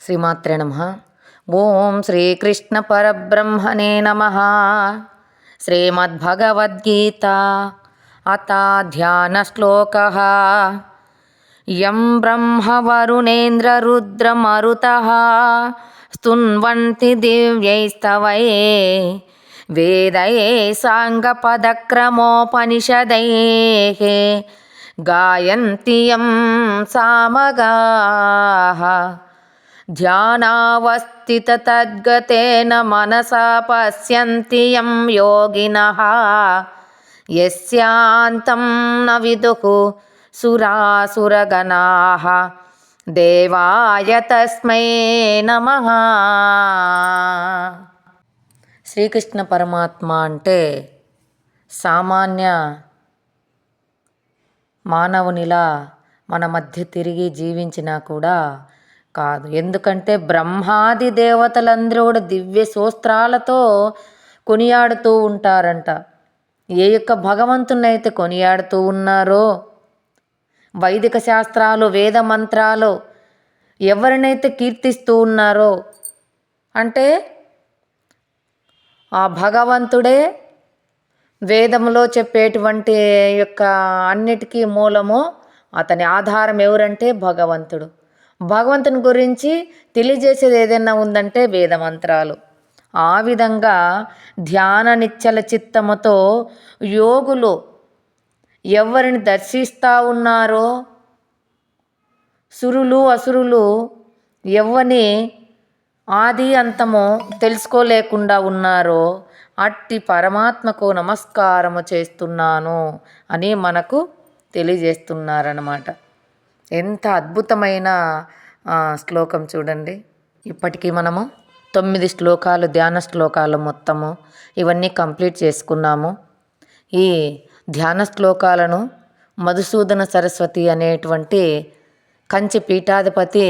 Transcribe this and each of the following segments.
శ్రీమాత్రే నమః. ఓం శ్రీకృష్ణ పరబ్రహ్మణే నమః. శ్రీమద్భగవద్గీత అథ ధ్యాన శ్లోకః. యం బ్రహ్మ వరుణేంద్ర రుద్ర మరుతః స్తున్వంతి దివ్యైస్తవైః వేదైః సాంగపదక్రమోపనిషదైః గాయంతి యం సామగాః ధ్యానావస్థితతద్గతేన మనసా పశ్యంతి యం యోగినః యస్యాంతం న విదుః సురాసురగణాః దేవాయ తస్మై నమః. శ్రీకృష్ణ పరమాత్మ అంటే సామాన్య మానవునిలా మన మధ్య తిరిగి జీవించినా కూడా కాదు. ఎందుకంటే బ్రహ్మాది దేవతలందరూ కూడా దివ్య సూత్రాలతో కొనియాడుతూ ఉంటారంట. ఏ యొక్క భగవంతునైతే కొనియాడుతూ ఉన్నారో, వైదిక శాస్త్రాలు వేద మంత్రాలు ఎవరినైతే కీర్తిస్తూ ఉన్నారో అంటే ఆ భగవంతుడే వేదంలో చెప్పేటువంటి యొక్క అన్నిటికీ మూలము, అతని ఆధారం ఎవరంటే భగవంతుడు. భగవంతుని గురించి తెలియజేసేది ఏదైనా ఉందంటే వేద మంత్రాలు. ఆ విధంగా ధ్యాన నిశ్చల చిత్తముతో యోగులు ఎవరిని దర్శిస్తూ ఉన్నారో, సురులు అసురులు ఎవరిని ఆది అంతము తెలుసుకోలేకుండా ఉన్నారో అట్టి పరమాత్మకు నమస్కారము చేస్తున్నాను అని మనకు తెలియజేస్తున్నారన్నమాట. ఎంత అద్భుతమైన శ్లోకం చూడండి. ఇప్పటికీ మనము 9 శ్లోకాలు, ధ్యాన శ్లోకాలు మొత్తము ఇవన్నీ కంప్లీట్ చేసుకున్నాము. ఈ ధ్యాన శ్లోకాలను మధుసూదన సరస్వతి అనేటువంటి కంచి పీఠాధిపతి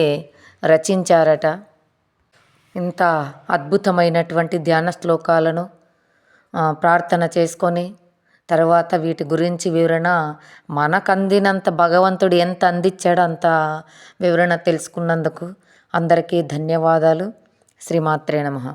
రచించారట. ఇంత అద్భుతమైనటువంటి ధ్యాన శ్లోకాలను ప్రార్థన చేసుకొని తర్వాత వీటి గురించి వివరణ మనకు అందినంత భగవంతుడు ఎంత అందించాడో అంత వివరణ తెలుసుకున్నందుకు అందరికీ ధన్యవాదాలు. శ్రీమాత్రే నమః.